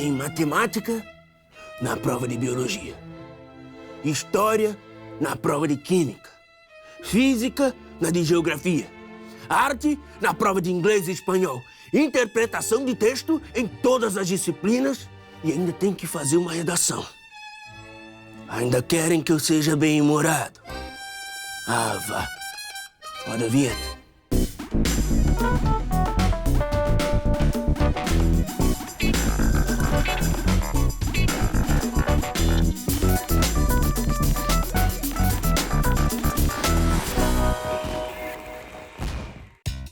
em matemática, na prova de biologia. História, na prova de química. Física, na de geografia. Arte, na prova de inglês e espanhol. Interpretação de texto em todas as disciplinas e ainda tem que fazer uma redação. Ainda querem que eu seja bem-humorado? Ah, vá. Roda a vinheta.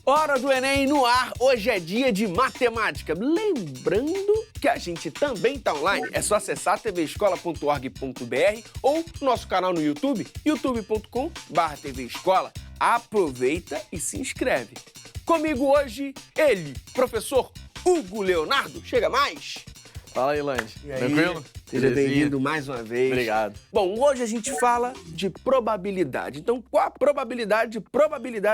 Hora do Enem no ar, hoje é dia de matemática. Lembrando que a gente também tá online, é só acessar tvescola.org.br ou nosso canal no YouTube, youtube.com/tvescola. Aproveita e se inscreve. Comigo hoje, ele, professor Hugo Leonardo. Chega mais! Fala aí, Lange. E aí? Tranquilo? Seja Belezinha? bem-vindo mais uma vez. Obrigado. Bom, hoje a gente fala de probabilidade. Então, qual a probabilidade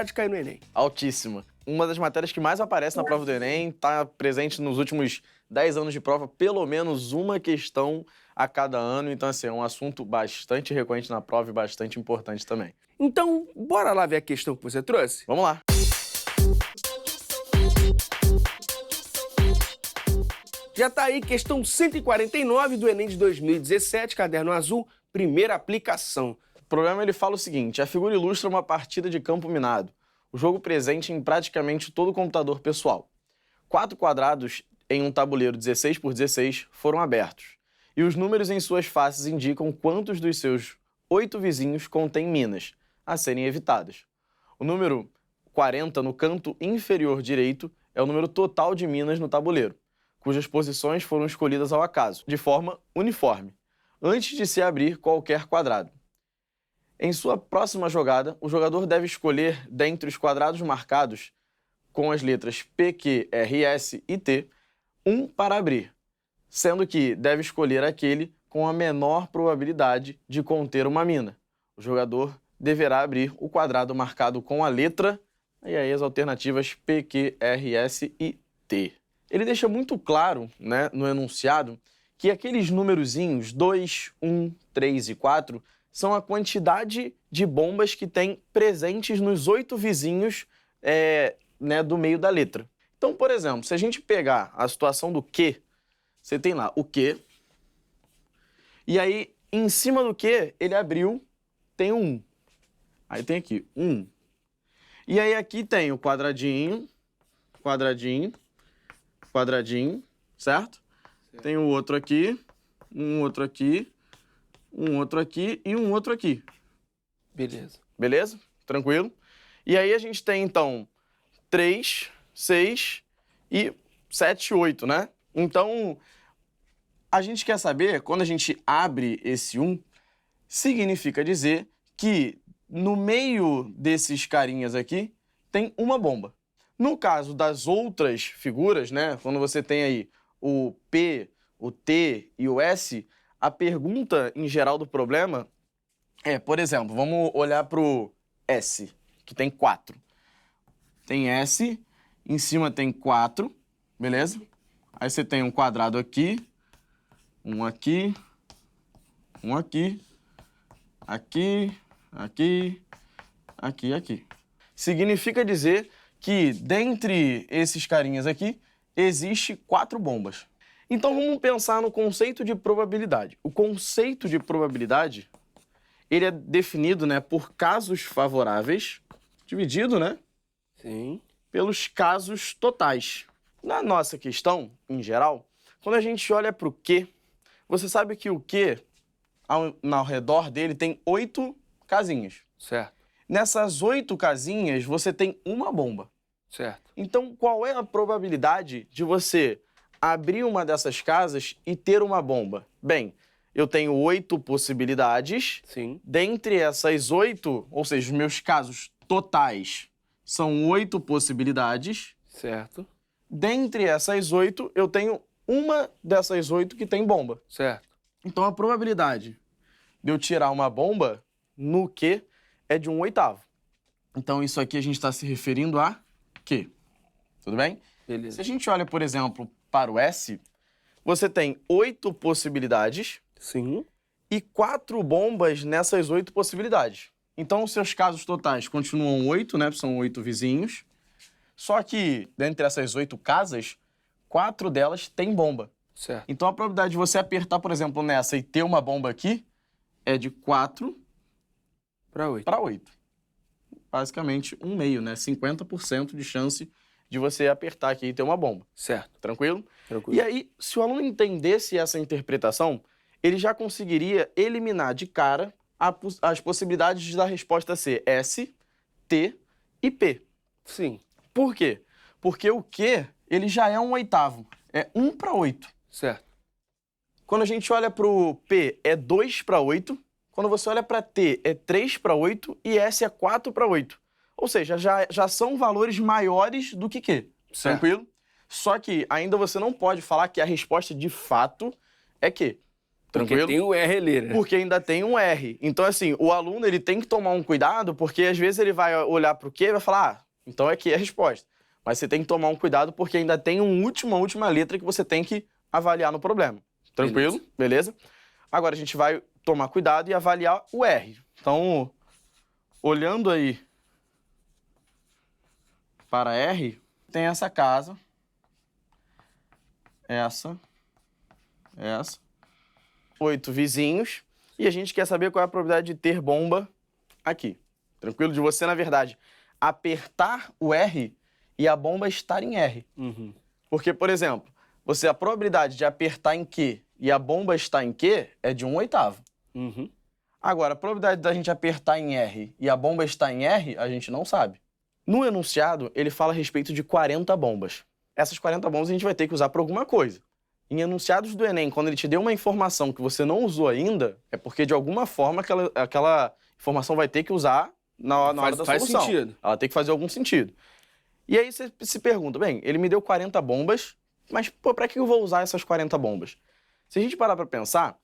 de cair no Enem? Altíssima. Uma das matérias que mais aparece na prova do Enem, está presente nos últimos 10 anos de prova, pelo menos uma questão a cada ano. Então, assim, é um assunto bastante recorrente na prova e bastante importante também. Então, bora lá ver a questão que você trouxe? Vamos lá. Já tá aí, questão 149 do Enem de 2017, caderno azul, primeira aplicação. O problema, ele fala o seguinte: a figura ilustra uma partida de campo minado. O jogo presente em praticamente todo o computador pessoal. 4 quadrados em um tabuleiro 16 por 16 foram abertos. E os números em suas faces indicam quantos dos seus 8 vizinhos contêm minas a serem evitadas. O número 40 no canto inferior direito é o número total de minas no tabuleiro, cujas posições foram escolhidas ao acaso, de forma uniforme, antes de se abrir qualquer quadrado. Em sua próxima jogada, o jogador deve escolher, dentre os quadrados marcados com as letras P, Q, R, S e T, um para abrir, sendo que deve escolher aquele com a menor probabilidade de conter uma mina. O jogador deverá abrir o quadrado marcado com a letra, e aí as alternativas P, Q, R, S e T. Ele deixa muito claro, né, no enunciado, que aqueles numerozinhos 2, 1, 3 e 4 são a quantidade de bombas que tem presentes nos 8 vizinhos né, do meio da letra. Então, por exemplo, se a gente pegar a situação do Q, você tem lá o Q, e aí em cima do Q ele abriu, tem um 1. Aí tem aqui 1. E aí aqui tem o quadradinho, quadradinho, quadradinho, certo? Tem o outro aqui, um outro aqui, um outro aqui e um outro aqui. Beleza. Beleza? Tranquilo? E aí a gente tem, então, 3, 6 e 7, 8, né? Então, a gente quer saber, quando a gente abre esse 1, significa dizer que no meio desses carinhas aqui tem uma bomba. No caso das outras figuras, né? Quando você tem aí o P, o T e o S, a pergunta em geral do problema é, por exemplo, vamos olhar para o S, que tem 4. Tem S, em cima tem 4, beleza? Aí você tem um quadrado aqui, um aqui, um aqui, aqui, aqui, aqui, aqui. Significa dizer que dentre esses carinhas aqui, existe 4 bombas. Então vamos pensar no conceito de probabilidade. O conceito de probabilidade, ele é definido, né, por casos favoráveis, dividido, né, Sim. pelos casos totais. Na nossa questão, em geral, quando a gente olha para o Q, você sabe que o Q, ao redor dele, tem 8 casinhas. Certo. Nessas 8 casinhas, você tem uma bomba. Certo. Então, qual é a probabilidade de você abrir uma dessas casas e ter uma bomba? Bem, eu tenho 8 possibilidades. Sim. Dentre essas 8, ou seja, os meus casos totais são 8 possibilidades. Certo. Dentre essas 8, eu tenho uma dessas 8 que tem bomba. Certo. Então, a probabilidade de eu tirar uma bomba no Q é de 1/8. Então, isso aqui a gente está se referindo a Q. Tudo bem? Beleza. Se a gente olha, por exemplo, para o S, você tem 8 possibilidades Sim. e 4 bombas nessas 8 possibilidades. Então, os seus casos totais continuam 8, né? São 8 vizinhos. Só que, dentre essas 8 casas, 4 delas têm bomba. Certo. Então, a probabilidade de você apertar, por exemplo, nessa e ter uma bomba aqui é de 4 Para 8. para 8. Basicamente, 1/2, né? 50% de chance de você apertar aqui e ter uma bomba. Certo. Tranquilo? Tranquilo. E aí, se o aluno entendesse essa interpretação, ele já conseguiria eliminar de cara as possibilidades da resposta ser S, T e P. Sim. Por quê? Porque o Q, ele já é um oitavo. É 1 para 8. Certo. Quando a gente olha para o P, é 2 para 8. Quando você olha para T, é 3 para 8. E S é 4 para 8. Ou seja, já são valores maiores do que Q. Certo. Tranquilo? Só que ainda você não pode falar que a resposta de fato é Q. Tranquilo? Porque tem o R ali, né? Porque ainda tem um R. Então, assim, o aluno ele tem que tomar um cuidado, porque às vezes ele vai olhar para o Q e vai falar, ah, então é Q a resposta. Mas você tem que tomar um cuidado, porque ainda tem uma última letra que você tem que avaliar no problema. Tranquilo? Beleza? Agora a gente vai tomar cuidado e avaliar o R. Então, olhando aí para R, tem essa casa, essa, 8 vizinhos, e a gente quer saber qual é a probabilidade de ter bomba aqui. Tranquilo? De você, na verdade, apertar o R e a bomba estar em R. Uhum. Porque, por exemplo, a probabilidade de apertar em Q e a bomba estar em Q é de 1/8. Uhum. Agora, a probabilidade da gente apertar em R e a bomba estar em R, a gente não sabe. No enunciado, ele fala a respeito de 40 bombas. Essas 40 bombas a gente vai ter que usar para alguma coisa. Em enunciados do Enem, quando ele te deu uma informação que você não usou ainda, é porque, de alguma forma, aquela informação vai ter que usar na hora da Faz solução. sentido. Ela tem que fazer algum sentido. E aí você se pergunta, bem, ele me deu 40 bombas, mas, pô, para que eu vou usar essas 40 bombas? Se a gente parar para pensar,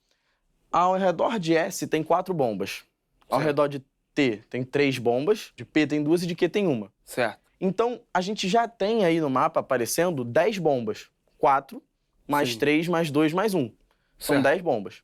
ao redor de S tem 4 bombas. Ao Certo. redor de T tem 3 bombas, de P tem 2 e de Q tem 1. Certo. Então, a gente já tem aí no mapa aparecendo 10 bombas. 4, mais Sim. 3, mais 2, mais 1. São Certo. 10 bombas.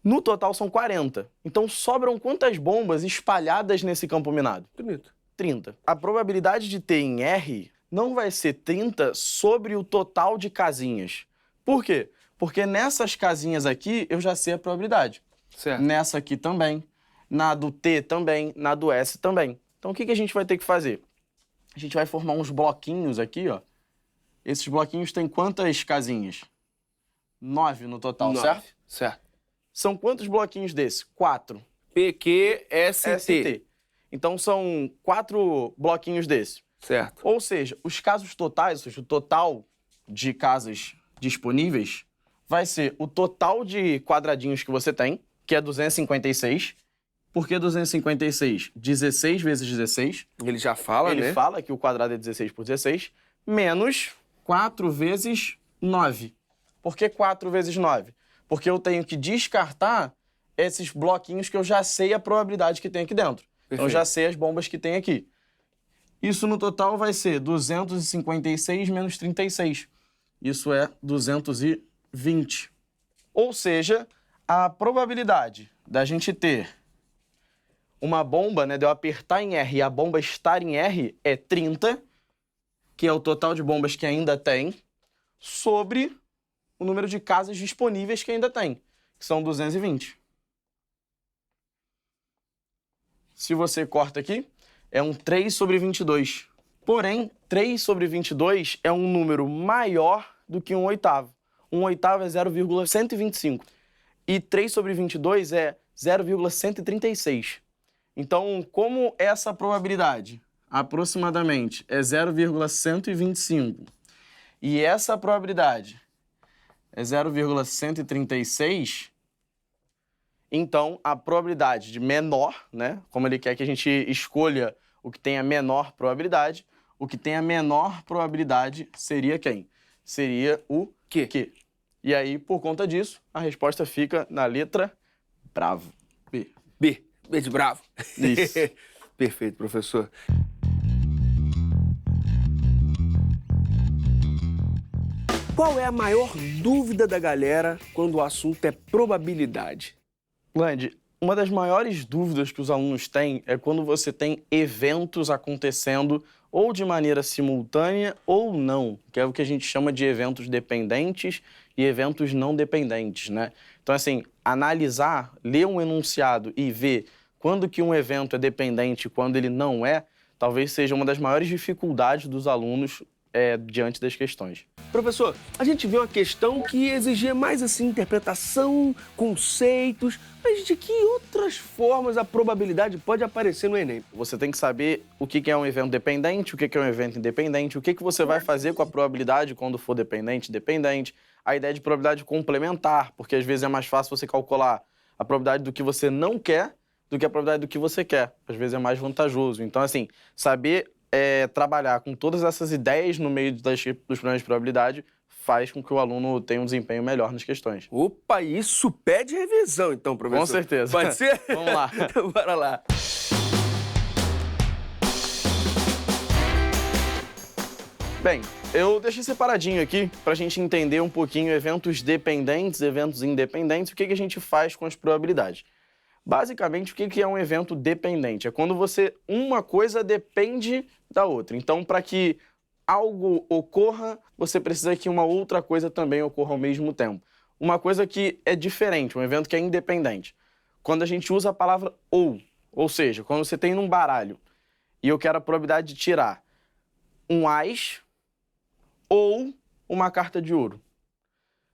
No total são 40. Então, sobram quantas bombas espalhadas nesse campo minado? Bonito. 30. A probabilidade de ter em R não vai ser 30 sobre o total de casinhas. Por quê? Porque nessas casinhas aqui eu já sei a probabilidade. Certo. Nessa aqui também, na do T também, na do S também. Então o que a gente vai ter que fazer? A gente vai formar uns bloquinhos aqui, ó. Esses bloquinhos têm quantas casinhas? 9 no total, 9. certo? Certo. São quantos bloquinhos desses? 4. PQST. Então são 4 bloquinhos desses. Certo. Ou seja, os casos totais, ou seja, o total de casas disponíveis, vai ser o total de quadradinhos que você tem, que é 256. Por que 256? 16 vezes 16. Ele já fala, Ele né? fala que o quadrado é 16 por 16, menos 4 vezes 9. Por que 4 vezes 9? Porque eu tenho que descartar esses bloquinhos que eu já sei a probabilidade que tem aqui dentro. Então, eu já sei as bombas que tem aqui. Isso no total vai ser 256 menos 36. Isso é 220. Ou seja, a probabilidade da gente ter uma bomba, né, de eu apertar em R e a bomba estar em R é 30, que é o total de bombas que ainda tem, sobre o número de casas disponíveis que ainda tem, que são 220. Se você corta aqui, é um 3 sobre 22. Porém, 3 sobre 22 é um número maior do que 1/8. 1/8 é 0,125. E 3 sobre 22 é 0,136. Então, como essa probabilidade aproximadamente é 0,125 e essa probabilidade é 0,136, então a probabilidade de menor, né? Como ele quer que a gente escolha o que tem a menor probabilidade, o que tem a menor probabilidade seria quem? Seria o Q. E aí, por conta disso, a resposta fica na letra bravo. B. B. B de bravo. Isso. Perfeito, professor. Qual é a maior dúvida da galera quando o assunto é probabilidade? Landy, uma das maiores dúvidas que os alunos têm é quando você tem eventos acontecendo ou de maneira simultânea ou não, que é o que a gente chama de eventos dependentes e eventos não dependentes, né? Então, assim, analisar, ler um enunciado e ver quando que um evento é dependente e quando ele não é, talvez seja uma das maiores dificuldades dos alunos diante das questões. Professor, a gente viu uma questão que exigia mais assim interpretação, conceitos, mas de que outras formas a probabilidade pode aparecer no Enem? Você tem que saber o que é um evento dependente, o que é um evento independente, o que você vai fazer com a probabilidade quando for dependente, dependente, a ideia de probabilidade complementar, porque às vezes é mais fácil você calcular a probabilidade do que você não quer do que a probabilidade do que você quer. Às vezes é mais vantajoso. Então, assim, saber trabalhar com todas essas ideias no meio dos problemas de probabilidade faz com que o aluno tenha um desempenho melhor nas questões. Opa, isso pede revisão então, professor. Com certeza. Pode ser? Vamos lá. Então, bora lá. Bem, eu deixei separadinho aqui para a gente entender um pouquinho eventos dependentes, eventos independentes, o que a gente faz com as probabilidades. Basicamente, o que é um evento dependente? É quando uma coisa depende da outra. Então, para que algo ocorra, você precisa que uma outra coisa também ocorra ao mesmo tempo. Uma coisa que é diferente, um evento que é independente. Quando a gente usa a palavra ou seja, quando você tem num baralho e eu quero a probabilidade de tirar um ás ou uma carta de ouro.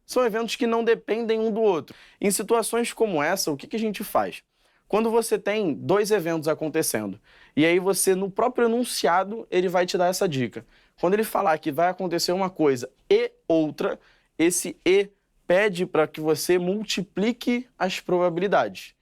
São eventos que não dependem um do outro. Em situações como essa, o que a gente faz? Quando você tem dois eventos acontecendo, e aí você, no próprio enunciado, ele vai te dar essa dica. Quando ele falar que vai acontecer uma coisa e outra, esse e pede para que você multiplique as probabilidades.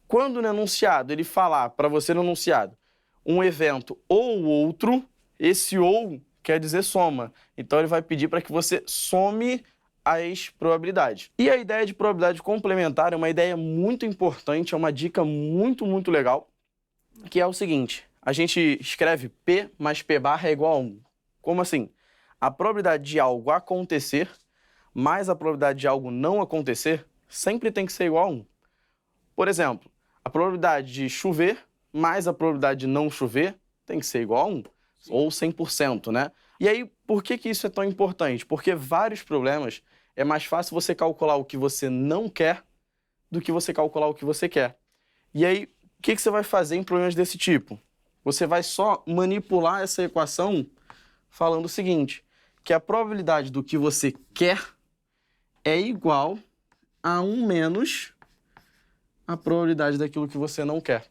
Quando no enunciado ele falar para você no enunciado um evento ou outro, esse ou quer dizer soma. Então ele vai pedir para que você some as probabilidades. E a ideia de probabilidade complementar é uma ideia muito importante, é uma dica muito, muito legal, que é o seguinte: a gente escreve P mais P barra é igual a 1. Como assim? A probabilidade de algo acontecer mais a probabilidade de algo não acontecer sempre tem que ser igual a 1. Por exemplo, a probabilidade de chover mais a probabilidade de não chover tem que ser igual a 1, ou 100%, né? E aí, por que isso é tão importante? Porque vários problemas é mais fácil você calcular o que você não quer do que você calcular o que você quer. E aí, o que você vai fazer em problemas desse tipo? Você vai só manipular essa equação falando o seguinte, que a probabilidade do que você quer é igual a 1 menos a probabilidade daquilo que você não quer.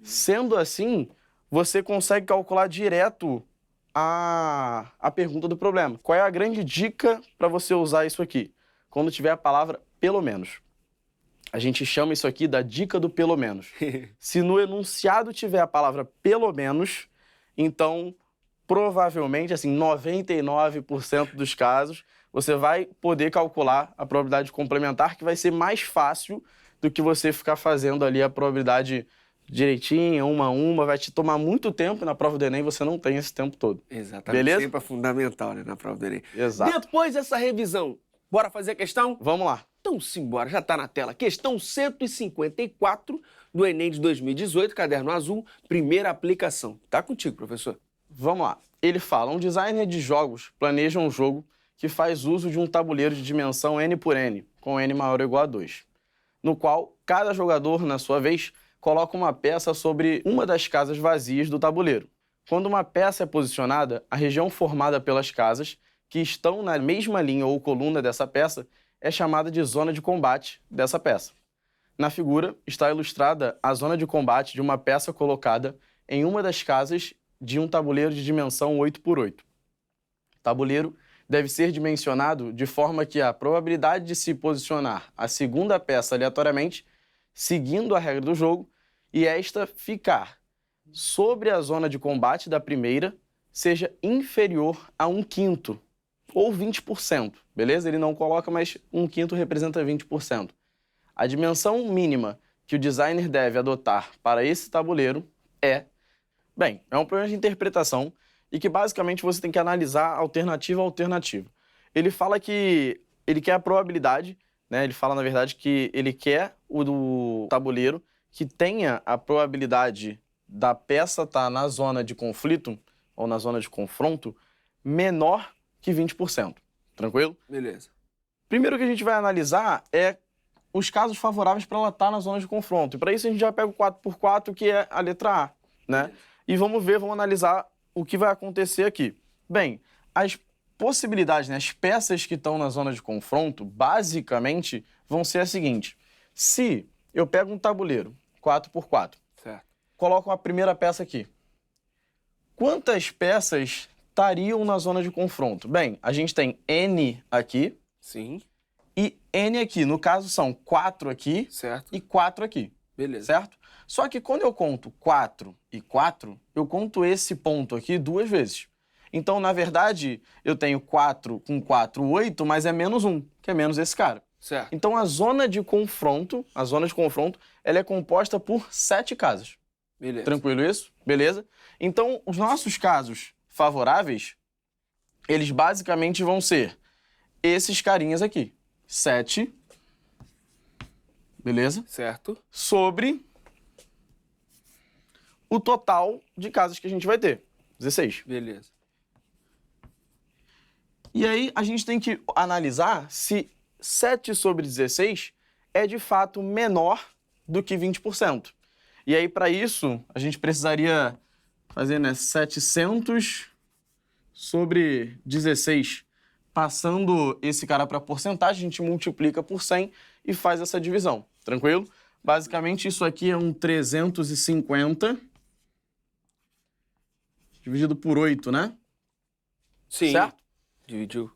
Sendo assim, você consegue calcular direto a pergunta do problema. Qual é a grande dica para você usar isso aqui? Quando tiver a palavra pelo menos. A gente chama isso aqui da dica do pelo menos. Se no enunciado tiver a palavra pelo menos, então provavelmente, assim, 99% dos casos, você vai poder calcular a probabilidade complementar, que vai ser mais fácil do que você ficar fazendo ali a probabilidade direitinho, uma a uma, vai te tomar muito tempo e na prova do Enem você não tem esse tempo todo. Exatamente. Beleza? Sempre é fundamental, né, na prova do Enem. Exato. Depois dessa revisão, bora fazer a questão? Vamos lá. Então simbora, já tá na tela. Questão 154 do Enem de 2018, caderno azul, primeira aplicação. Tá contigo, professor. Vamos lá. Ele fala, um designer de jogos planeja um jogo que faz uso de um tabuleiro de dimensão n por n, com n maior ou igual a 2, no qual cada jogador, na sua vez, coloca uma peça sobre uma das casas vazias do tabuleiro. Quando uma peça é posicionada, a região formada pelas casas, que estão na mesma linha ou coluna dessa peça, é chamada de zona de combate dessa peça. Na figura está ilustrada a zona de combate de uma peça colocada em uma das casas de um tabuleiro de dimensão 8 por 8. O tabuleiro deve ser dimensionado de forma que a probabilidade de se posicionar a segunda peça aleatoriamente, seguindo a regra do jogo, e esta ficar sobre a zona de combate da primeira, seja inferior a 1/5, ou 20%, beleza? Ele não coloca, mas 1/5 representa 20%. A dimensão mínima que o designer deve adotar para esse tabuleiro é um problema de interpretação e que basicamente você tem que analisar alternativa a alternativa. ele fala que ele quer a probabilidade, né? Ele fala, na verdade, que ele quer o do tabuleiro que tenha a probabilidade da peça estar na zona de conflito ou na zona de confronto menor que 20%. Tranquilo? Beleza. Primeiro que a gente vai analisar é os casos favoráveis para ela estar na zona de confronto. E para isso a gente já pega o 4x4, que é a letra A, né? E vamos analisar o que vai acontecer aqui. Bem, as possibilidades, né, as peças que estão na zona de confronto, basicamente, vão ser as seguintes. Se eu pego um tabuleiro, 4x4, Certo. coloco a primeira peça aqui. Quantas peças estariam na zona de confronto? Bem, a gente tem N aqui Sim. e N aqui. No caso, são 4 aqui Certo. e 4 aqui, Beleza. certo? Só que quando eu conto 4 e 4, eu conto esse ponto aqui 2 vezes. Então, na verdade, eu tenho 4 com 4, 8, mas é menos 1, que é menos esse cara. Certo. Então, a zona de confronto, ela é composta por 7 casas. Beleza. Tranquilo isso? Beleza? Então, os nossos casos favoráveis, eles basicamente vão ser esses carinhas aqui. 7, beleza? Certo. Sobre o total de casas que a gente vai ter. 16. Beleza. E aí, a gente tem que analisar se 7 sobre 16 é de fato menor do que 20%. E aí, para isso, a gente precisaria fazer, né, 700 sobre 16. Passando esse cara para porcentagem, a gente multiplica por 100 e faz essa divisão. Tranquilo? Basicamente, isso aqui é um 350 dividido por 8, né? Sim. Certo? Dividiu.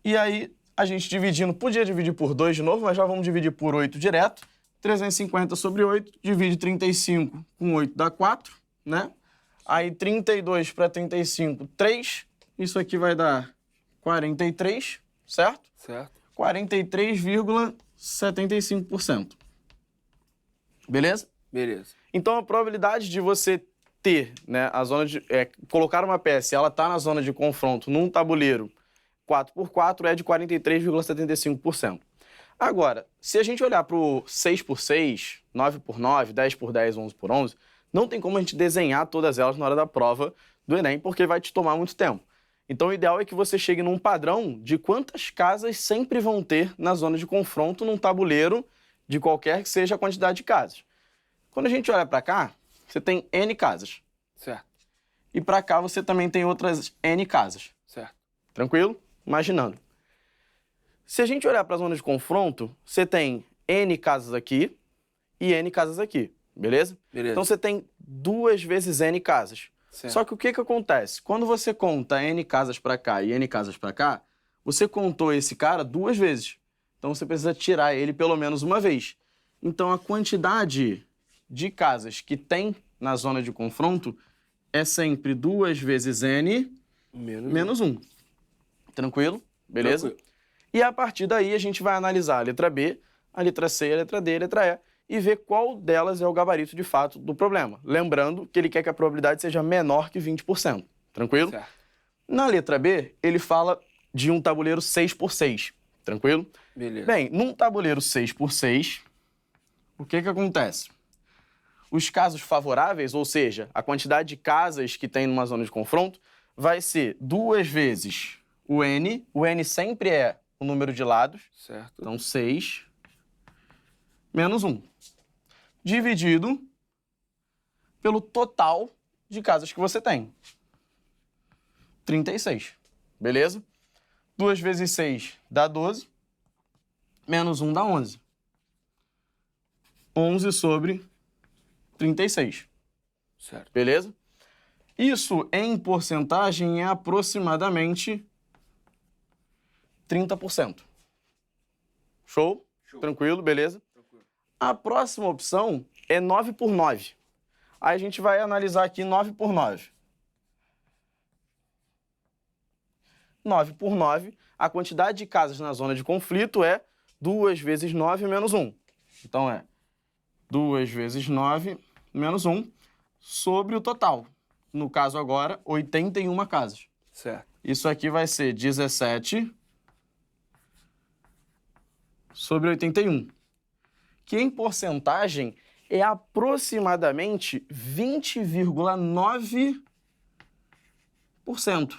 E aí, a gente dividindo, podia dividir por 2 de novo, mas já vamos dividir por 8 direto. 350 sobre 8, divide 35 com 8 dá 4, né? Aí 32 para 35, 3. Isso aqui vai dar 43, certo? Certo. 43,75%. Beleza? Beleza. Então, a probabilidade de você ter, né, a zona de... colocar uma peça e ela está na zona de confronto num tabuleiro 4x4 é de 43,75%. Agora, se a gente olhar para o 6x6, 9x9, 10x10, 11x11, não tem como a gente desenhar todas elas na hora da prova do Enem, porque vai te tomar muito tempo. Então, o ideal é que você chegue num padrão de quantas casas sempre vão ter na zona de confronto num tabuleiro de qualquer que seja a quantidade de casas. Quando a gente olha para cá, você tem N casas. Certo. E para cá você também tem outras N casas. Certo. Tranquilo? Imaginando. Se a gente olhar para a zona de confronto, você tem N casas aqui e N casas aqui. Beleza? Beleza. Então, você tem 2 vezes N casas. Certo. Só que o que acontece? Quando você conta N casas para cá e N casas para cá, você contou esse cara 2 vezes. Então, você precisa tirar ele pelo menos uma vez. Então, a quantidade de casas que tem na zona de confronto é sempre 2 vezes N menos 1. Tranquilo? Beleza? Tranquilo. E a partir daí, a gente vai analisar a letra B, a letra C, a letra D, a letra E, e ver qual delas é o gabarito de fato do problema. Lembrando que ele quer que a probabilidade seja menor que 20%. Tranquilo? Certo. Na letra B, ele fala de um tabuleiro 6x6. Tranquilo? Beleza. Bem, num tabuleiro 6x6, o que acontece? Os casos favoráveis, ou seja, a quantidade de casas que tem numa zona de confronto, vai ser 2 vezes o N. O N sempre é o número de lados. Certo. Então, 6 menos 1. Dividido pelo total de casas que você tem. 36. Beleza? 2 vezes 6 dá 12. Menos 1 dá 11. 11 sobre 36. Certo. Beleza? Isso, em porcentagem, é aproximadamente 30%. Show? Tranquilo, beleza? Tranquilo. A próxima opção é 9x9. Aí a gente vai analisar aqui 9x9. 9x9, a quantidade de casas na zona de conflito é 2 vezes 9 menos 1. Então é 2 vezes 9 menos 1 sobre o total. No caso agora, 81 casas. Certo. Isso aqui vai ser 17 sobre 81, que em porcentagem é aproximadamente 20,9%.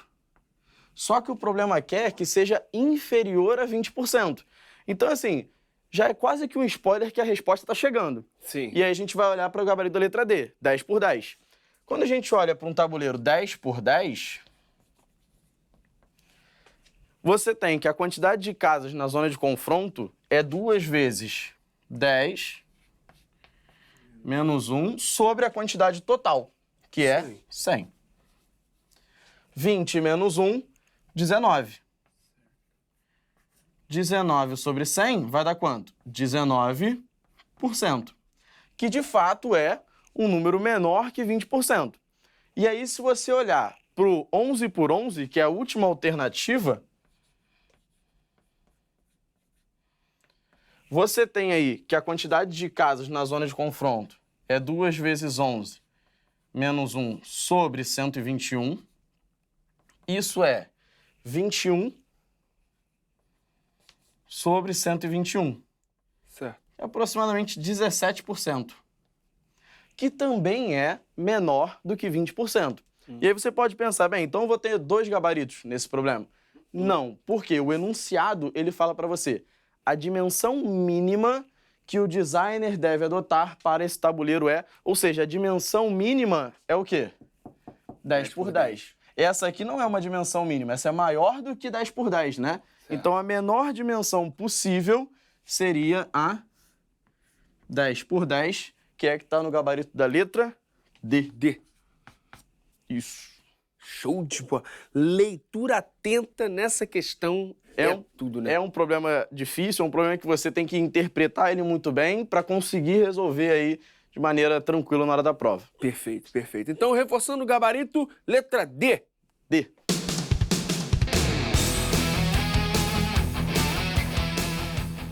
Só que o problema aqui é que seja inferior a 20%. Então, assim, já é quase que um spoiler que a resposta está chegando. Sim. E aí a gente vai olhar para o gabarito da letra D, 10 por 10. Quando a gente olha para um tabuleiro 10 por 10, você tem que a quantidade de casas na zona de confronto é 2 vezes 10 menos 1 sobre a quantidade total, que é 100. 20 menos 1, 19. 19 sobre 100 vai dar quanto? 19%, que de fato é um número menor que 20%. E aí, se você olhar para o 11 por 11, que é a última alternativa, você tem aí que a quantidade de casas na zona de confronto é 2 vezes 11 menos 1 sobre 121. Isso é 21 sobre 121. Certo. É aproximadamente 17%. Que também é menor do que 20%. E aí você pode pensar, bem, então eu vou ter 2 gabaritos nesse problema. Não, porque o enunciado, ele fala para você a dimensão mínima que o designer deve adotar para esse tabuleiro é, ou seja, a dimensão mínima é o quê? 10 por 10. Essa aqui não é uma dimensão mínima, essa é maior do que 10 por 10, né? Certo. Então a menor dimensão possível seria a 10 por 10, que é que está no gabarito da letra D. D. Isso. Show de bola. Leitura atenta nessa questão é tudo, né? É um problema difícil, é um problema que você tem que interpretar ele muito bem para conseguir resolver aí de maneira tranquila na hora da prova. Perfeito, perfeito. Então, reforçando o gabarito, letra D. D.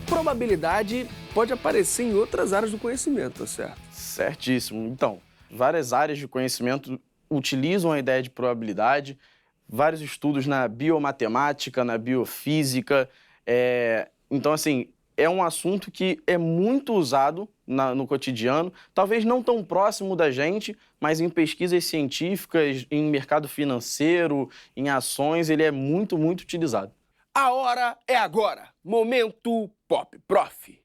Probabilidade pode aparecer em outras áreas do conhecimento, certo? Certíssimo. Então, várias áreas de conhecimento utilizam a ideia de probabilidade, vários estudos na biomatemática, na biofísica. Então, assim, é um assunto que é muito usado no cotidiano, talvez não tão próximo da gente, mas em pesquisas científicas, em mercado financeiro, em ações, ele é muito, muito utilizado. A hora é agora. Momento Pop Prof.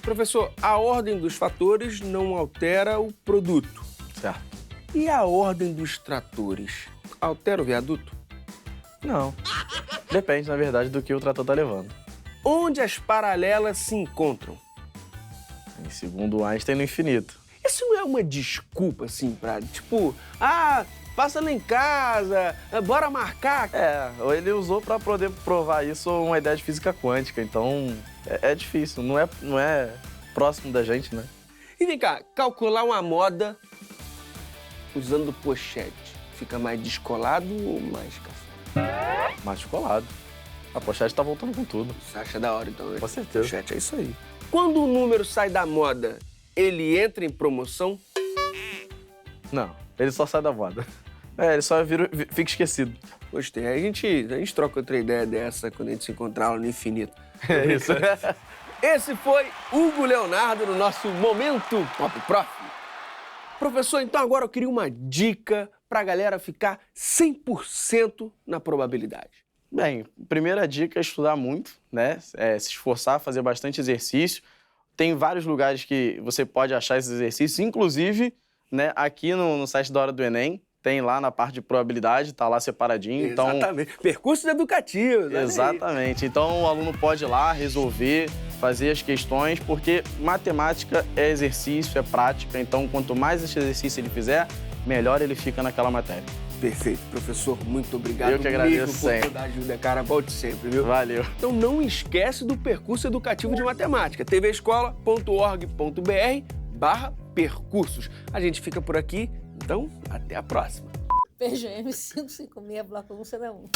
Professor, a ordem dos fatores não altera o produto. Certo. E a ordem dos tratores altera o viaduto? Não. Depende, na verdade, do que o trator está levando. Onde as paralelas se encontram? Segundo Einstein, no infinito. Isso não é uma desculpa, assim, pra, tipo, passa lá em casa, bora marcar. Ele usou para poder provar isso uma ideia de física quântica, então é difícil, não é próximo da gente, né? E vem cá, calcular uma moda usando pochete, fica mais descolado ou mais café? Mais descolado. A pochete tá voltando com tudo. Você acha da hora, então, né? Com certeza. Pochete é isso aí. Quando o número sai da moda, ele entra em promoção? Não, ele só sai da moda. Ele só fica esquecido. Gostei. A gente troca outra ideia dessa quando a gente se encontrar lá no infinito. É isso. Esse foi Hugo Leonardo no nosso Momento Pop Prof. Professor, então agora eu queria uma dica pra galera ficar 100% na probabilidade. Bem, primeira dica é estudar muito, né? Se esforçar, fazer bastante exercício. Tem vários lugares que você pode achar esses exercícios, inclusive, né, aqui no site da Hora do Enem, tem lá na parte de probabilidade, tá lá separadinho. Exatamente. Então, percursos educativos. Exatamente. Então o aluno pode ir lá resolver, fazer as questões, porque matemática é exercício, é prática. Então quanto mais esse exercício ele fizer, melhor ele fica naquela matéria. Perfeito, professor. Muito obrigado. Eu que agradeço mesmo por toda a ajuda, cara. Volte sempre, viu? Valeu. Então não esquece do percurso educativo de matemática. tvescola.org.br/percursos. A gente fica por aqui, então até a próxima. PGM 556, bloco 1, CD1.